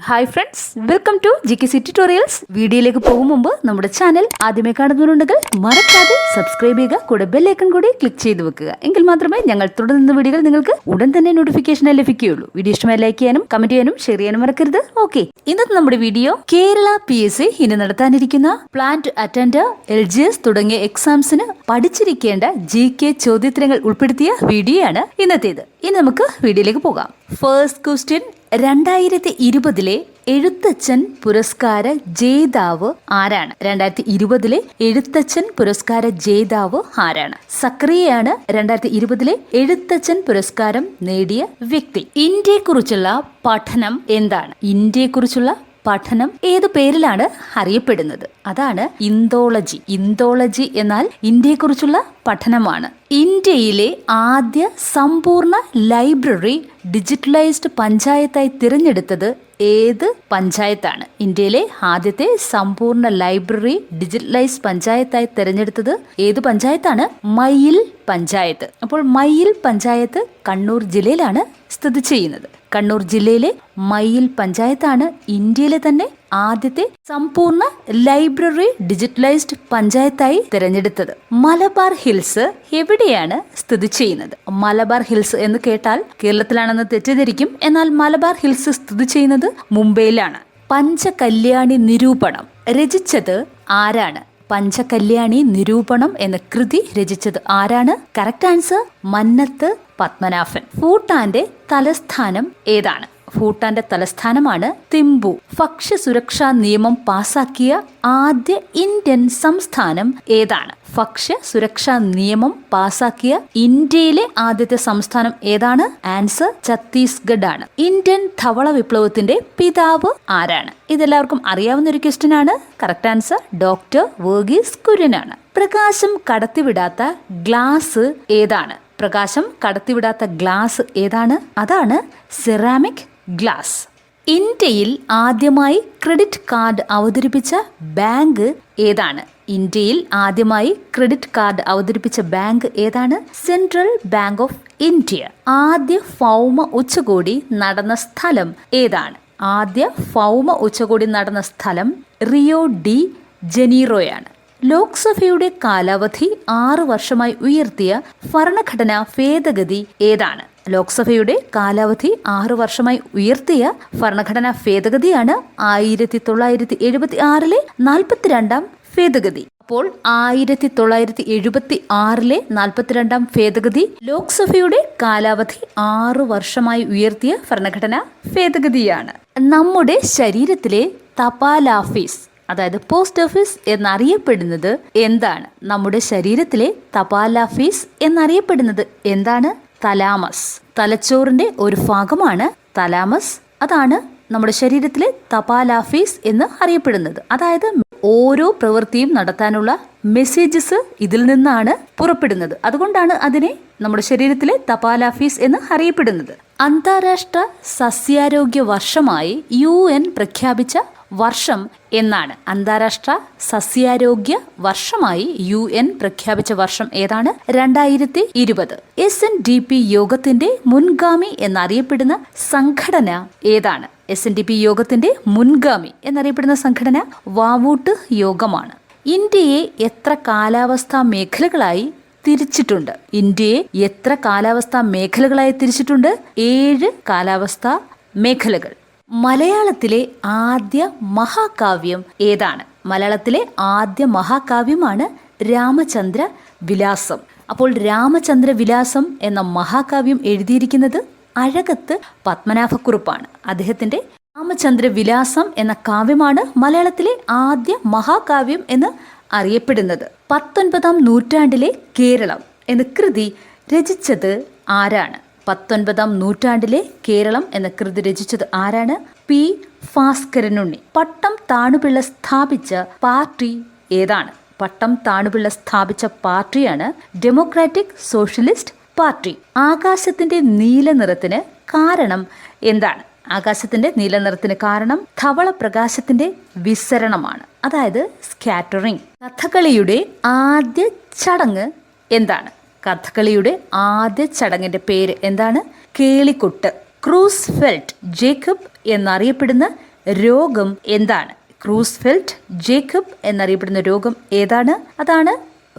Hi friends, welcome to GKC tutorials. വീഡിയോയിലേക്ക് പോകും മുമ്പ് നമ്മുടെ ചാനൽ ആദ്യമേ കാണുന്നുണ്ടെങ്കിൽ മറക്കാതെ സബ്സ്ക്രൈബ് ചെയ്യുക, കൂടെ ബെൽ ഐക്കൺ കൂടി ക്ലിക്ക് ചെയ്ത് വെക്കുക. എങ്കിൽ മാത്രമേ ഞങ്ങൾ തുടർന്ന വീഡിയോകൾ നിങ്ങൾക്ക് ഉടൻ തന്നെ നോട്ടിഫിക്കേഷൻ ലഭിക്കുകയുള്ളൂ. വീഡിയോ ഇഷ്ടമായി ലൈക്ക് ചെയ്യാനും കമന്റ് ചെയ്യാനും ഷെയർ ചെയ്യാനും മറക്കരുത്. ഓക്കെ, ഇന്നത്തെ നമ്മുടെ വീഡിയോ കേരള PSC ഇനി നടത്താനിരിക്കുന്ന പ്ലാന്റ് അറ്റൻഡർ, LGS തുടങ്ങിയ എക്സാംസിന് പഠിച്ചിരിക്കേണ്ട GK ചോദ്യോത്തരങ്ങൾ ഉൾപ്പെടുത്തിയ വീഡിയോ ആണ് ഇന്നത്തേത്. ഇനി നമുക്ക് വീഡിയോയിലേക്ക് പോകാം. ഫസ്റ്റ് ക്വസ്റ്റ്യൻ, 2020 എഴുത്തച്ഛൻ പുരസ്കാര ജേതാവ് ആരാണ്? 2020 എഴുത്തച്ഛൻ പുരസ്കാര ജേതാവ് ആരാണ്? സക്രിയയാണ് 2020 എഴുത്തച്ഛൻ പുരസ്കാരം നേടിയ വ്യക്തി. ഇന്ത്യയെക്കുറിച്ചുള്ള പഠനം എന്താണ്? ഇന്ത്യയെക്കുറിച്ചുള്ള പഠനം ഏതു പേരിലാണ് അറിയപ്പെടുന്നത്? അതാണ് ഇന്തോളജി. ഇന്തോളജി എന്നാൽ ഇന്ത്യയെക്കുറിച്ചുള്ള പഠനമാണ്. ഇന്ത്യയിലെ ആദ്യ സമ്പൂർണ്ണ ലൈബ്രറി ഡിജിറ്റലൈസ്ഡ് പഞ്ചായത്തായി തിരഞ്ഞെടുത്തത് ഏത് പഞ്ചായത്താണ്? ഇന്ത്യയിലെ ആദ്യത്തെ സമ്പൂർണ്ണ ലൈബ്രറി ഡിജിറ്റലൈസ്ഡ് പഞ്ചായത്തായി തിരഞ്ഞെടുത്തത് ഏത് പഞ്ചായത്താണ്? മയിൽ പഞ്ചായത്ത്. അപ്പോൾ മയിൽ പഞ്ചായത്ത് കണ്ണൂർ ജില്ലയിലാണ് സ്ഥിതി ചെയ്യുന്നത്. കണ്ണൂർ ജില്ലയിലെ മയിൽ പഞ്ചായത്താണ് ഇന്ത്യയിലെ തന്നെ ആദ്യത്തെ സമ്പൂർണ്ണ ലൈബ്രറി ഡിജിറ്റലൈസ്ഡ് പഞ്ചായത്തായി തിരഞ്ഞെടുത്തത്. മലബാർ ഹിൽസ് എവിടെയാണ് സ്ഥിതി ചെയ്യുന്നത്? മലബാർ ഹിൽസ് എന്ന് കേട്ടാൽ കേരളത്തിലാണെന്ന് തെറ്റിദ്ധരിക്കും. എന്നാൽ മലബാർ ഹിൽസ് സ്ഥിതി ചെയ്യുന്നത് മുംബൈയിലാണ്. പഞ്ചകല്യാണി നിരൂപണം രചിച്ചത് ആരാണ്? പഞ്ചകല്യാണി നിരൂപണം എന്ന കൃതി രചിച്ചത് ആരാണ്? Correct answer Mannath Padmanabhan. ഭൂട്ടാന്റെ തലസ്ഥാനം ഏതാണ്? ഭൂട്ടാന്റെ തലസ്ഥാനമാണ് തിമ്പു. ഭക്ഷ്യസുരക്ഷാ നിയമം പാസാക്കിയ ആദ്യ ഇന്ത്യൻ സംസ്ഥാനം ഏതാണ്? ഭക്ഷ്യസുരക്ഷാ നിയമം പാസാക്കിയ ഇന്ത്യയിലെ ആദ്യത്തെ സംസ്ഥാനം ഏതാണ്? ആൻസർ ഛത്തീസ്ഗഡ് ആണ്. ഇന്ത്യൻ ധവള വിപ്ലവത്തിന്റെ പിതാവ് ആരാണ്? ഇതെല്ലാവർക്കും അറിയാവുന്ന ഒരു ക്വസ്റ്റ്യൻ ആണ്. കറക്റ്റ് ആൻസർ ഡോക്ടർ വർഗീസ് കുര്യനാണ്. പ്രകാശം കടത്തിവിടാത്ത ഗ്ലാസ് ഏതാണ്? പ്രകാശം കടത്തിവിടാത്ത ഗ്ലാസ് ഏതാണ്? അതാണ് സെറാമിക് ഗ്ലാസ്. ഇന്ത്യയിൽ ആദ്യമായി ക്രെഡിറ്റ് കാർഡ് അവതരിപ്പിച്ച ബാങ്ക് ഏതാണ്? ഇന്ത്യയിൽ ആദ്യമായി ക്രെഡിറ്റ് കാർഡ് അവതരിപ്പിച്ച ബാങ്ക് ഏതാണ്? Central bank of India. ആദ്യ ഭൗമ ഉച്ചകോടി നടന്ന സ്ഥലം ഏതാണ്? ആദ്യ ഭൗമ ഉച്ചകോടി നടന്ന സ്ഥലം റിയോ ഡി ജനീറോയാണ്. ലോക്സഭയുടെ കാലാവധി 6 വർഷമായി ഉയർത്തിയ ഭരണഘടനാ ഭേദഗതി ഏതാണ്? ലോക്സഭയുടെ കാലാവധി 6 വർഷമായി ഉയർത്തിയ ഭരണഘടനാ ഭേദഗതിയാണ് 1976 42-ാം ഭേദഗതി. അപ്പോൾ 1976 42-ാം ഭേദഗതി ലോക്സഭയുടെ കാലാവധി 6 വർഷമായി ഉയർത്തിയ ഭരണഘടനാ ഭേദഗതിയാണ്. നമ്മുടെ ശരീരത്തിലെ തപാലാഫീസ്, അതായത് പോസ്റ്റ് ഓഫീസ് എന്നറിയപ്പെടുന്നത് എന്താണ്? നമ്മുടെ ശരീരത്തിലെ തപാലാഫീസ് എന്നറിയപ്പെടുന്നത് എന്താണ്? തലാമസ്. തലച്ചോറിന്റെ ഒരു ഭാഗമാണ് തലാമസ്. അതാണ് നമ്മുടെ ശരീരത്തിലെ തപാലാഫീസ് എന്ന് അറിയപ്പെടുന്നത്. അതായത് ഓരോ പ്രവൃത്തിയും നടത്താനുള്ള മെസ്സേജസ് ഇതിൽ നിന്നാണ് പുറപ്പെടുന്നത്. അതുകൊണ്ടാണ് അതിനെ നമ്മുടെ ശരീരത്തിലെ തപാലാഫീസ് എന്ന് അറിയപ്പെടുന്നത്. അന്താരാഷ്ട്ര സസ്യാരോഗ്യ വർഷമായി UN പ്രഖ്യാപിച്ച വർഷം എന്നാണ്? അന്താരാഷ്ട്ര സസ്യാരോഗ്യ വർഷമായി UN പ്രഖ്യാപിച്ച വർഷം ഏതാണ്? 2020. SNDP യോഗത്തിന്റെ മുൻഗാമി എന്നറിയപ്പെടുന്ന സംഘടന ഏതാണ്? SNDP യോഗത്തിന്റെ മുൻഗാമി എന്നറിയപ്പെടുന്ന സംഘടന വാവൂട്ട് യോഗമാണ്. ഇന്ത്യയെ എത്ര കാലാവസ്ഥാ മേഖലകളായി തിരിച്ചിട്ടുണ്ട്? ഇന്ത്യയെ എത്ര കാലാവസ്ഥാ മേഖലകളായി തിരിച്ചിട്ടുണ്ട്? 7 കാലാവസ്ഥാ മേഖലകൾ. മലയാളത്തിലെ ആദ്യ മഹാകാവ്യം ഏതാണ്? മലയാളത്തിലെ ആദ്യ മഹാകാവ്യമാണ് രാമചന്ദ്ര വിലാസം. അപ്പോൾ രാമചന്ദ്ര വിലാസം എന്ന മഹാകാവ്യം എഴുതിയിരിക്കുന്നത് അഴകത്ത് പത്മനാഭക്കുറുപ്പാണ്. അദ്ദേഹത്തിന്റെ രാമചന്ദ്ര വിലാസം എന്ന കാവ്യമാണ് മലയാളത്തിലെ ആദ്യ മഹാകാവ്യം എന്ന് അറിയപ്പെടുന്നത്. 19-ാം നൂറ്റാണ്ടിലെ കേരളം എന്ന കൃതി രചിച്ചത് ആരാണ്? 19-ാം നൂറ്റാണ്ടിലെ കേരളം എന്ന കൃതി രചിച്ചത് ആരാണ്? P. ഭാസ്കരനുണ്ണി. പട്ടം താണുപിള്ള സ്ഥാപിച്ച പാർട്ടി ഏതാണ്? പട്ടം താണുപിള്ള സ്ഥാപിച്ച പാർട്ടിയാണ് ഡെമോക്രാറ്റിക് സോഷ്യലിസ്റ്റ് പാർട്ടി. ആകാശത്തിന്റെ നീല നിറത്തിന് കാരണം എന്താണ്? ആകാശത്തിന്റെ നീല നിറത്തിന് കാരണം ധവള പ്രകാശത്തിന്റെ വിസരണമാണ്, അതായത് സ്കാറ്ററിംഗ്. കഥകളിയുടെ ആദ്യ ചടങ്ങ് എന്താണ്? കഥകളിയുടെ ആദ്യ ചടങ്ങിന്റെ പേര് എന്താണ്? കേളിക്കൊട്ട്. ക്രൂസ്ഫെൽറ്റ് ജേക്കബ് എന്നറിയപ്പെടുന്ന രോഗം എന്താണ്? ക്രൂസ്ഫെൽറ്റ് ജേക്കബ് എന്നറിയപ്പെടുന്ന രോഗം ഏതാണ്? അതാണ്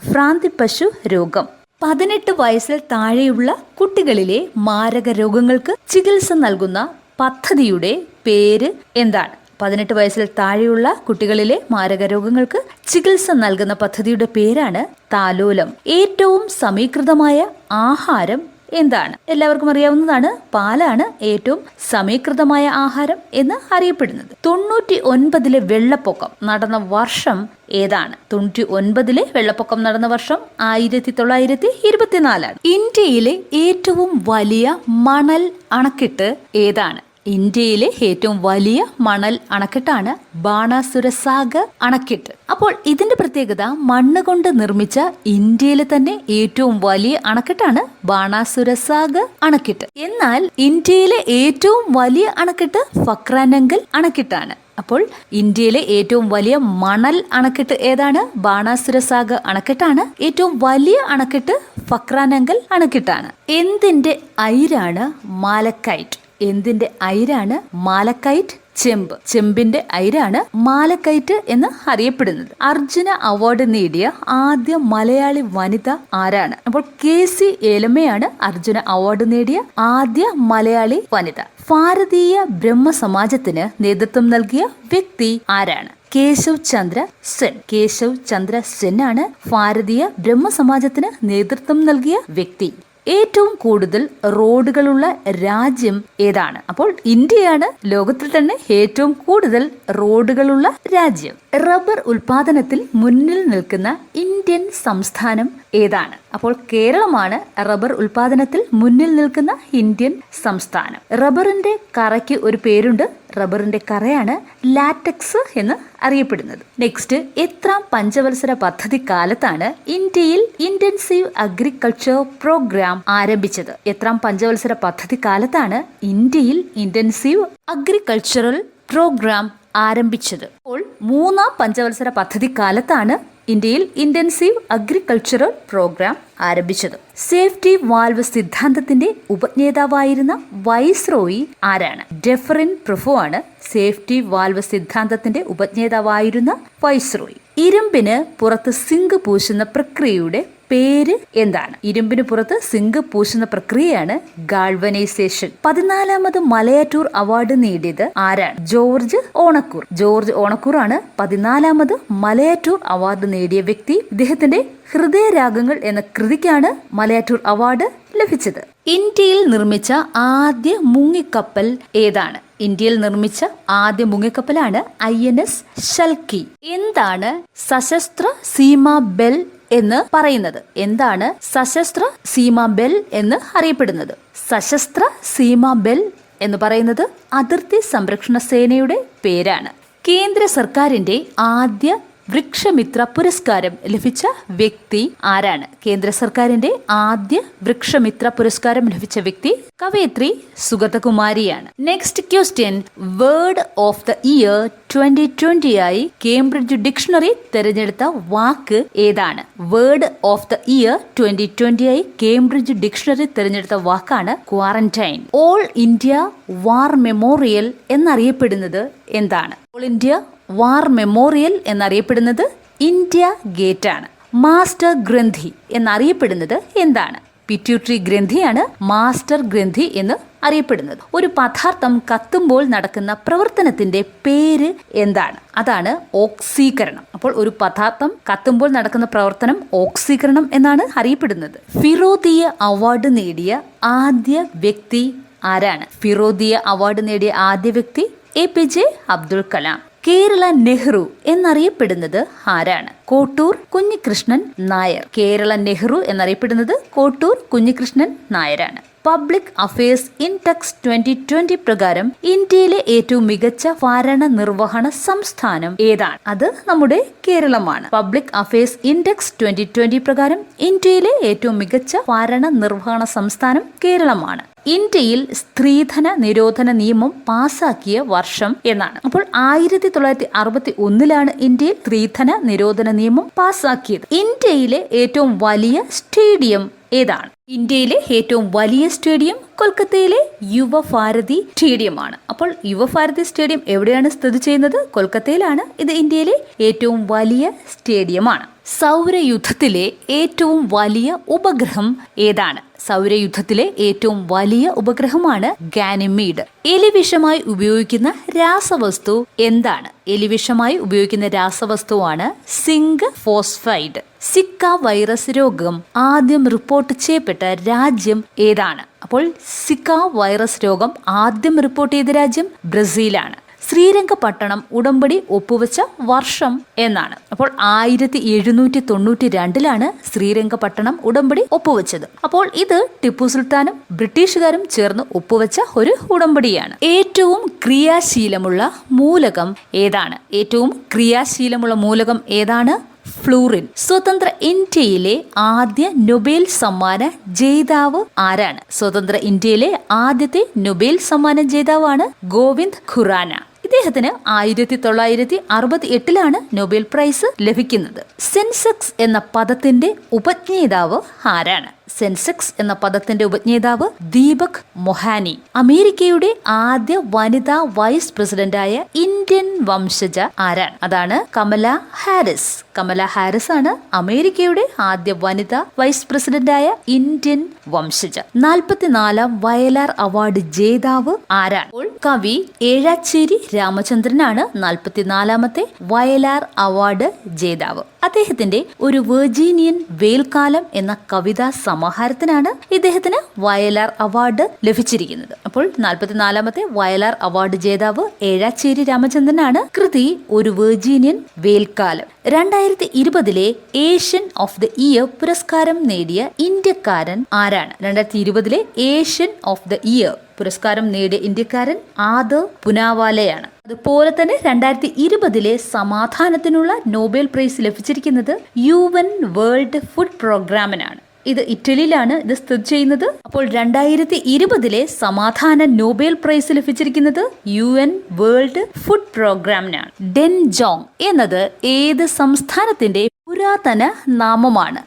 ഭ്രാന്തിപ്പശു രോഗം. 18 വയസ്സിൽ താഴെയുള്ള കുട്ടികളിലെ മാരക രോഗങ്ങൾക്ക് ചികിത്സ നൽകുന്ന പദ്ധതിയുടെ പേര് എന്താണ്? 18 വയസ്സിൽ താഴെയുള്ള കുട്ടികളിലെ മാരക രോഗങ്ങൾക്ക് ചികിത്സ നൽകുന്ന പദ്ധതിയുടെ പേരാണ് താലോലം. ഏറ്റവും സമീകൃതമായ ആഹാരം എന്താണ്? എല്ലാവർക്കും അറിയാവുന്നതാണ്, പാലാണ് ഏറ്റവും സമീകൃതമായ ആഹാരം എന്ന് അറിയപ്പെടുന്നത്. 99 വെള്ളപ്പൊക്കം നടന്ന വർഷം ഏതാണ്? 99 വെള്ളപ്പൊക്കം നടന്ന വർഷം 1924. ഇന്ത്യയിലെ ഏറ്റവും വലിയ മണൽ അണക്കെട്ട് ഏതാണ്? ഇന്ത്യയിലെ ഏറ്റവും വലിയ മണൽ അണക്കെട്ടാണ് ബാണാസുര സാഗർ അണക്കെട്ട്. അപ്പോൾ ഇതിന്റെ പ്രത്യേകത, മണ്ണ് കൊണ്ട് നിർമ്മിച്ച ഇന്ത്യയിലെ തന്നെ ഏറ്റവും വലിയ അണക്കെട്ടാണ് ബാണാസുര സാഗർ അണക്കെട്ട്. എന്നാൽ ഇന്ത്യയിലെ ഏറ്റവും വലിയ അണക്കെട്ട് ഫക്രാനങ്കൽ അണക്കെട്ടാണ്. അപ്പോൾ ഇന്ത്യയിലെ ഏറ്റവും വലിയ മണൽ അണക്കെട്ട് ഏതാണ്? ബാണാസുര സാഗർ അണക്കെട്ടാണ്. ഏറ്റവും വലിയ അണക്കെട്ട് ഫക്രാനങ്കൽ അണക്കെട്ടാണ്. എന്തിന്റെ അയിരാണ് മാലക്കൈറ്റ്? എന്തിന്റെ അയിരാണ് മാലക്കൈറ്റ്? ചെമ്പ്. ചെമ്പിന്റെ അയിരാണ് മാലക്കൈറ്റ് എന്ന് അറിയപ്പെടുന്നത്. അർജുന അവാർഡ് നേടിയ ആദ്യ മലയാളി വനിത ആരാണ്? അപ്പോൾ KC ഏലമ്മയാണ് അർജുന അവാർഡ് നേടിയ ആദ്യ മലയാളി വനിത. ഭാരതീയ ബ്രഹ്മ സമാജത്തിന് നേതൃത്വം നൽകിയ വ്യക്തി ആരാണ്? കേശവ് ചന്ദ്ര സെൻ. കേശവ് ചന്ദ്ര സെൻ ആണ് ഭാരതീയ ബ്രഹ്മ സമാജത്തിന് നേതൃത്വം നൽകിയ വ്യക്തി. ഏറ്റവും കൂടുതൽ റോഡുകളുള്ള രാജ്യം ഏതാണ്? അപ്പോൾ ഇന്ത്യയാണ് ലോകത്തിൽ തന്നെ ഏറ്റവും കൂടുതൽ റോഡുകളുള്ള രാജ്യം. റബ്ബർ ഉൽപാദനത്തിൽ മുന്നിൽ നിൽക്കുന്ന ഇന്ത്യൻ സംസ്ഥാനം ഏതാണ്? അപ്പോൾ കേരളമാണ് റബ്ബർ ഉൽപാദനത്തിൽ മുന്നിൽ നിൽക്കുന്ന ഇന്ത്യൻ സംസ്ഥാനം. റബ്ബറിന്റെ കറയ്ക്ക് ഒരു പേരുണ്ട്. റബ്ബറിന്റെ കറയാണ് ലാറ്റക്സ് എന്ന് അറിയപ്പെടുന്നത്. നെക്സ്റ്റ്, എത്രാം പഞ്ചവത്സര പദ്ധതി കാലത്താണ് ഇന്ത്യയിൽ ഇന്റൻസീവ് അഗ്രികൾച്ചർ പ്രോഗ്രാം ആരംഭിച്ചത്? എത്രാം പഞ്ചവത്സര പദ്ധതി കാലത്താണ് ഇന്ത്യയിൽ ഇന്റൻസീവ് അഗ്രികൾച്ചറൽ പ്രോഗ്രാം ആരംഭിച്ചത്? അപ്പോൾ 3-ാം പഞ്ചവത്സര പദ്ധതി കാലത്താണ് ഇന്ത്യയിൽ ഇന്റൻസീവ് അഗ്രികൾച്ചറൽ പ്രോഗ്രാം ആരംഭിച്ചത്. സേഫ്റ്റി വാൽവ് സിദ്ധാന്തത്തിന്റെ ഉപജ്ഞേതാവായിരുന്ന വൈസ്രോയി ആരാണ്? ഡെഫറിൻ പ്രഭു ആണ് സേഫ്റ്റി വാൽവ് സിദ്ധാന്തത്തിന്റെ ഉപജ്ഞേതാവായിരുന്ന വൈസ്രോയി. ഇരുമ്പിന് പുറത്ത് സിങ്ക് പൂശുന്ന പ്രക്രിയയുടെ പേര് എന്താണ്? ഇരുമ്പിന് പുറത്ത് സിങ്ക് പൂശുന്ന പ്രക്രിയയാണ് ഗാൾവനൈസേഷൻ. 14ാമത് മലയാറ്റൂർ അവാർഡ് നേടിയത് ആരാണ്? ജോർജ് ഓണക്കൂർ. ജോർജ് ഓണക്കൂർ ആണ് 14ാമത് മലയാറ്റൂർ അവാർഡ് നേടിയ വ്യക്തി. ഇദ്ദേഹത്തിന്റെ ഹൃദയരാഗങ്ങൾ എന്ന കൃതിക്കാണ് മലയാറ്റൂർ അവാർഡ് ലഭിച്ചത്. ഇന്ത്യയിൽ നിർമ്മിച്ച ആദ്യ മുങ്ങിക്കപ്പൽ ഏതാണ്? ഇന്ത്യയിൽ നിർമ്മിച്ച ആദ്യ മുങ്ങിക്കപ്പലാണ് INS ഷൽക്കി. എന്താണ് സശസ്ത്ര സീമാ ബെൽ എന്ന് പറയുന്നത്? എന്താണ് സശസ്ത്ര സീമാ ബെൽ എന്ന് അറിയപ്പെടുന്നത്? സശസ്ത്ര സീമാ ബെൽ എന്ന് പറയുന്നത് അതിർത്തി സംരക്ഷണ സേനയുടെ പേരാണ്. കേന്ദ്ര സർക്കാരിന്റെ ആദ്യ വൃക്ഷമിത്ര പുരസ്കാരം ലഭിച്ച വ്യക്തി ആരാണ്? കേന്ദ്ര സർക്കാരിന്റെ ആദ്യ വൃക്ഷമിത്ര പുരസ്കാരം ലഭിച്ച വ്യക്തി കവയിത്രി സുഗതകുമാരിയാണ്. Next question, word of the year 2020 ആയി കേംബ്രിഡ്ജ് ഡിക്ഷണറി തിരഞ്ഞെടുത്ത വാക്ക് ഏതാണ്? വേർഡ് ഓഫ് ദ ഇയർ 2020 ആയി കേംബ്രിഡ്ജ് ഡിക്ഷണറി തിരഞ്ഞെടുത്ത വാക്കാണ് quarantine. All India war memorial എന്നറിയപ്പെടുന്നത് എന്താണ്? ഓൾ ഇന്ത്യ വാർ മെമ്മോറിയൽ എന്നറിയപ്പെടുന്നത് ഇന്ത്യ ഗേറ്റ് ആണ്. മാസ്റ്റർ ഗ്രന്ഥി എന്നറിയപ്പെടുന്നത് എന്താണ്? പിറ്റ്യൂട്ടറി ഗ്രന്ഥിയാണ് മാസ്റ്റർ ഗ്രന്ഥി എന്ന് അറിയപ്പെടുന്നത്. ഒരു പദാർത്ഥം കത്തുമ്പോൾ നടക്കുന്ന പ്രവർത്തനത്തിന്റെ പേര് എന്താണ്? അതാണ് ഓക്സീകരണം. അപ്പോൾ ഒരു പദാർത്ഥം കത്തുമ്പോൾ നടക്കുന്ന പ്രവർത്തനം ഓക്സീകരണം എന്നാണ് അറിയപ്പെടുന്നത്. ഫിറോദിയ അവാർഡ് നേടിയ ആദ്യ വ്യക്തി ആരാണ്? ഫിറോദിയ അവാർഡ് നേടിയ ആദ്യ വ്യക്തി APJ അബ്ദുൽ കലാം. കേരള നെഹ്റു എന്നറിയപ്പെടുന്നത് ആരാണ്? കോട്ടൂർ കുഞ്ഞികൃഷ്ണൻ നായർ. കേരള നെഹ്റു എന്നറിയപ്പെടുന്നത് കോട്ടൂർ കുഞ്ഞികൃഷ്ണൻ നായരാണ്. പബ്ലിക് അഫയേഴ്സ് ഇൻഡെക്സ് 2020 പ്രകാരം ഇന്ത്യയിലെ ഏറ്റവും മികച്ച ഭരണ നിർവഹണ സംസ്ഥാനം ഏതാണ്? അത് നമ്മുടെ കേരളമാണ്. പബ്ലിക് അഫയേഴ്സ് ഇൻഡെക്സ് 2020 പ്രകാരം ഇന്ത്യയിലെ ഏറ്റവും മികച്ച ഭരണ നിർവഹണ സംസ്ഥാനം കേരളമാണ്. ഇന്ത്യയിൽ സ്ത്രീധന നിരോധന നിയമം പാസാക്കിയ വർഷം എന്നാണ്? അപ്പോൾ 1961 ഇന്ത്യയിൽ സ്ത്രീധന നിരോധന നിയമം പാസാക്കിയത്. ഇന്ത്യയിലെ ഏറ്റവും വലിയ സ്റ്റേഡിയം ഏതാണ്? ഇന്ത്യയിലെ ഏറ്റവും വലിയ സ്റ്റേഡിയം കൊൽക്കത്തയിലെ യുവഭാരതി സ്റ്റേഡിയമാണ്. അപ്പോൾ യുവഭാരതി സ്റ്റേഡിയം എവിടെയാണ് സ്ഥിതി ചെയ്യുന്നത്? കൊൽക്കത്തയിലാണ്. ഇത് ഇന്ത്യയിലെ ഏറ്റവും വലിയ സ്റ്റേഡിയമാണ്. സൗരയുദ്ധത്തിലെ ഏറ്റവും വലിയ ഉപഗ്രഹം ഏതാണ്? സൗരയുദ്ധത്തിലെ ഏറ്റവും വലിയ ഉപഗ്രഹമാണ് ഗാനിമീഡ്. എലിവിഷമായി ഉപയോഗിക്കുന്ന രാസവസ്തു എന്താണ്? എലിവിഷമായി ഉപയോഗിക്കുന്ന രാസവസ്തുവാണ് സിങ്ക് ഫോസ്ഫൈഡ്. സിക്ക വൈറസ് രോഗം ആദ്യം റിപ്പോർട്ട് ചെയ്യപ്പെട്ട രാജ്യം ഏതാണ്? അപ്പോൾ സിക്ക വൈറസ് രോഗം ആദ്യം റിപ്പോർട്ട് ചെയ്ത രാജ്യം ബ്രസീലാണ്. ശ്രീരംഗപട്ടണം ഉടമ്പടി ഒപ്പുവെച്ച വർഷം എന്നാണ്? അപ്പോൾ 1792 ശ്രീരംഗപട്ടണം ഉടമ്പടി ഒപ്പുവെച്ചത്. അപ്പോൾ ഇത് ടിപ്പു സുൽത്താനും ബ്രിട്ടീഷുകാരും ചേർന്ന് ഒപ്പുവെച്ച ഒരു ഉടമ്പടിയാണ്. ഏറ്റവും ക്രിയാശീലമുള്ള മൂലകം ഏതാണ്? ഏറ്റവും ക്രിയാശീലമുള്ള മൂലകം ഏതാണ്? ഫ്ലൂറിൻ. സ്വതന്ത്ര ഇന്ത്യയിലെ ആദ്യ നൊബേൽ സമ്മാന ജേതാവ് ആരാണ്? സ്വതന്ത്ര ഇന്ത്യയിലെ ആദ്യത്തെ നൊബേൽ സമ്മാന ജേതാവാണ് ഗോവിന്ദ് ഖുറാന. ഇദ്ദേഹത്തിന് 1968 നൊബേൽ പ്രൈസ് ലഭിക്കുന്നത്. സെൻസെക്സ് എന്ന പദത്തിന്റെ ഉപജ്ഞേതാവ് ആരാണ്? സെൻസെക്സ് എന്ന പദത്തിന്റെ ഉപജ്ഞേതാവ് ദീപക് മൊഹാനി. അമേരിക്കയുടെ ആദ്യ വനിതാ വൈസ് പ്രസിഡന്റായ ഇന്ത്യൻ വംശജ ആരാണ്? അതാണ് കമല ഹാരിസ്. കമല ഹാരിസ് ആണ് അമേരിക്കയുടെ ആദ്യ വനിതാ വൈസ് പ്രസിഡന്റായ ഇന്ത്യൻ വംശജ. 44ാം വയലാർ അവാർഡ് ജേതാവ് ആരാണ്? കവി ഏഴാച്ചേരി രാമചന്ദ്രനാണ് 44ാമത്തെ വയലാർ അവാർഡ് ജേതാവ്. അദ്ദേഹത്തിന്റെ ഒരു വെർജീനിയൻ വേൽക്കാലം എന്ന കവിതാ സമാഹാരത്തിനാണ് ഇദ്ദേഹത്തിന് വയലാർ അവാർഡ് ലഭിച്ചിരിക്കുന്നത്. അപ്പോൾ 44ാമത്തെ വയലാർ അവാർഡ് ജേതാവ് ഏഴാച്ചേരി രാമചന്ദ്രനാണ്. കൃതി ഒരു വെർജീനിയൻ വേൽക്കാലം. 2020 ഏഷ്യൻ ഓഫ് ദ ഇയർ പുരസ്കാരം നേടിയ ഇന്ത്യക്കാരൻ ആരാണ്? 2020 ഏഷ്യൻ ഓഫ് ദ ഇയർ പുരസ്കാരം നേടിയ ഇന്ത്യക്കാരൻ ആദർ പുനാവാലയാണ്. അതുപോലെ തന്നെ 2020 സമാധാനത്തിനുള്ള നോബൽ പ്രൈസ് ലഭിച്ചിരിക്കുന്നത് UN വേൾഡ് ഫുഡ് പ്രോഗ്രാമിനാണ്. ഇത് ഇറ്റലിയിലാണ് ഇത് സ്ഥിതി ചെയ്യുന്നത്. അപ്പോൾ 2020 സമാധാന നോബൽ പ്രൈസ് ലഭിച്ചിരിക്കുന്നത് UN വേൾഡ് ഫുഡ് പ്രോഗ്രാമിനാണ്. ഡെൻജോങ് എന്നത് ഏത് സംസ്ഥാനത്തിന്റെ പുരാതന നാമമാണ്?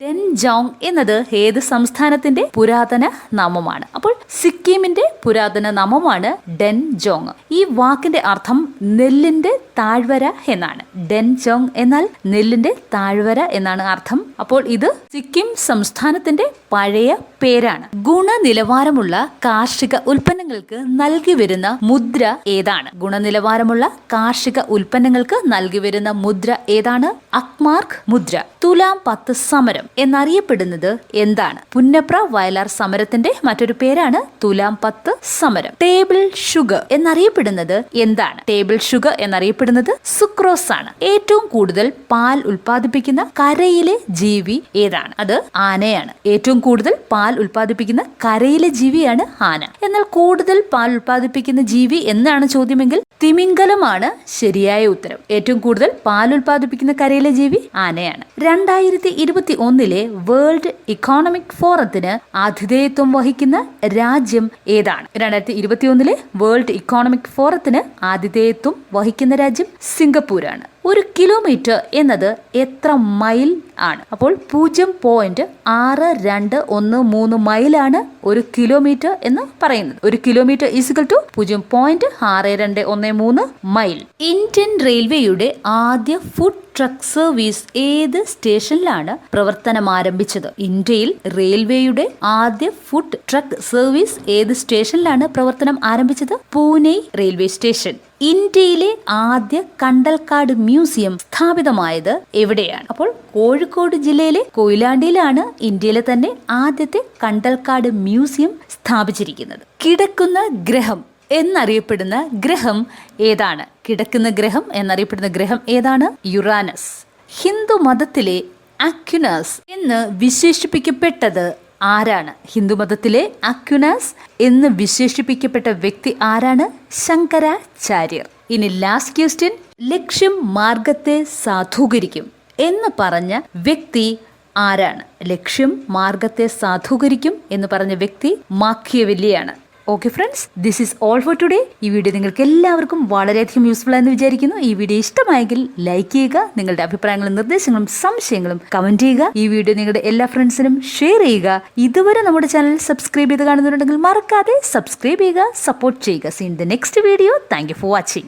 ഡെൻജോങ് എന്നത് ഏത് സംസ്ഥാനത്തിന്റെ പുരാതന നാമമാണ്? അപ്പോൾ സിക്കിമിന്റെ പുരാതന നാമമാണ് ഡെൻജോങ്. ഈ വാക്കിന്റെ അർത്ഥം നെല്ലിന്റെ താഴ്വര എന്നാണ്. ഡെൻജോങ് എന്നാൽ നെല്ലിന്റെ താഴ്വര എന്നാണ് അർത്ഥം. അപ്പോൾ ഇത് സിക്കിം സംസ്ഥാനത്തിന്റെ പഴയ പേരാണ്. ഗുണനിലവാരമുള്ള കാർഷിക ഉൽപ്പന്നങ്ങൾക്ക് നൽകി വരുന്ന മുദ്ര ഏതാണ്? ഗുണനിലവാരമുള്ള കാർഷിക ഉൽപ്പന്നങ്ങൾക്ക് നൽകി വരുന്ന മുദ്ര ഏതാണ്? അക്മാർക്ക് മുദ്ര. തുലാം 10 സമരം എന്നറിയപ്പെടുന്നത് എന്താണ്? പുന്നപ്ര വയലാർ സമരത്തിന്റെ മറ്റൊരു പേരാണ് തുലാം 10 സമരം. ടേബിൾ ഷുഗർ എന്നറിയപ്പെടുന്നത് എന്താണ്? ടേബിൾ ഷുഗർ എന്നറിയപ്പെടുന്നത് സുക്രോസ് ആണ്. ഏറ്റവും കൂടുതൽ പാൽ ഉൽപ്പാദിപ്പിക്കുന്ന കരയിലെ ജീവി ഏതാണ്? അത് ആനയാണ്. ഏറ്റവും കൂടുതൽ പാൽ ഉൽപ്പാദിപ്പിക്കുന്ന കരയിലെ ജീവിയാണ് ആന. എന്നാൽ കൂടുതൽ പാൽ ഉൽപ്പാദിപ്പിക്കുന്ന ജീവി എന്നാണ് ചോദ്യമെങ്കിൽ തിമിംഗലമാണ് ശരിയായ ഉത്തരം. ഏറ്റവും കൂടുതൽ പാൽ ഉൽപ്പാദിപ്പിക്കുന്ന കരയിലെ ജീവി ആനയാണ്. 2021 വേൾഡ് ഇക്കോണമിക് ഫോറത്തിന് ആതിഥേയത്വം വഹിക്കുന്ന രാജ്യം ഏതാണ്? 2021 വേൾഡ് ഇക്കോണമിക് ഫോറത്തിന് ആതിഥേയത്വം വഹിക്കുന്ന രാജ്യം സിംഗപ്പൂരാണ്. 1 കിലോമീറ്റർ എന്നത് എത്ര മൈൽ ആണ്? അപ്പോൾ 0.6213 മൈലാണ് 1 കിലോമീറ്റർ എന്ന് പറയുന്നത്. 1 kilometre equal to 0.6213 mile. Indian റെയിൽവേയുടെ ആദ്യ ഫുഡ് ട്രക്ക് സർവീസ് ഏത് സ്റ്റേഷനിലാണ് പ്രവർത്തനം ആരംഭിച്ചത്? ഇന്ത്യയിൽ റെയിൽവേയുടെ ആദ്യ ഫുഡ് ട്രക്ക് സർവീസ് ഏത് സ്റ്റേഷനിലാണ് പ്രവർത്തനം ആരംഭിച്ചത്? Pune railway station. ഇന്ത്യയിലെ ആദ്യ കണ്ടൽക്കാട് മ്യൂസിയം സ്ഥാപിതമായത് എവിടെയാണ്? അപ്പോൾ കോഴിക്കോട് ജില്ലയിലെ കൊയിലാണ്ടിയിലാണ് ഇന്ത്യയിലെ തന്നെ ആദ്യത്തെ കണ്ടൽക്കാട് മ്യൂസിയം സ്ഥാപിച്ചിരിക്കുന്നത്. കിടക്കുന്ന ഗ്രഹം എന്നറിയപ്പെടുന്ന ഗ്രഹം ഏതാണ്? കിടക്കുന്ന ഗ്രഹം എന്നറിയപ്പെടുന്ന ഗ്രഹം ഏതാണ്? യുറാനസ്. ഹിന്ദു മതത്തിലെ അക്യുനസ് എന്ന് വിശേഷിപ്പിക്കപ്പെട്ടത് ആരാണ്? ഹിന്ദുമതത്തിലെ അക്യുനസ് എന്ന് വിശേഷിപ്പിക്കപ്പെട്ട വ്യക്തി ആരാണ്? ശങ്കരാചാര്യർ. ഇനി ലാസ്റ്റ് ക്വസ്റ്റ്യൻ. ലക്ഷ്യം മാർഗത്തെ സാധൂകരിക്കും എന്ന് പറഞ്ഞ വ്യക്തി ആരാണ്? ലക്ഷ്യം മാർഗത്തെ സാധൂകരിക്കും എന്ന് പറഞ്ഞ വ്യക്തി മാക്കിയവെല്ലിയാണ്. Okay friends, this is all for today. ഈ വീഡിയോ നിങ്ങൾക്ക് എല്ലാവർക്കും വളരെയധികം യൂസ്ഫുൾ ആയെന്ന് വിചാരിക്കുന്നു. ഈ വീഡിയോ ഇഷ്ടമായെങ്കിൽ ലൈക്ക് ചെയ്യുക, നിങ്ങളുടെ അഭിപ്രായങ്ങളും നിർദ്ദേശങ്ങളും സംശയങ്ങളും കമന്റ് ചെയ്യുക. ഈ വീഡിയോ നിങ്ങളുടെ എല്ലാ ഫ്രണ്ട്സിനും ഷെയർ ചെയ്യുക. ഇതുവരെ നമ്മുടെ ചാനൽ സബ്സ്ക്രൈബ് ചെയ്ത് കാണുന്നുണ്ടെങ്കിൽ മറക്കാതെ സബ്സ്ക്രൈബ് ചെയ്യുക, സപ്പോർട്ട് ചെയ്യുക. Seen the next video. Thank you for watching.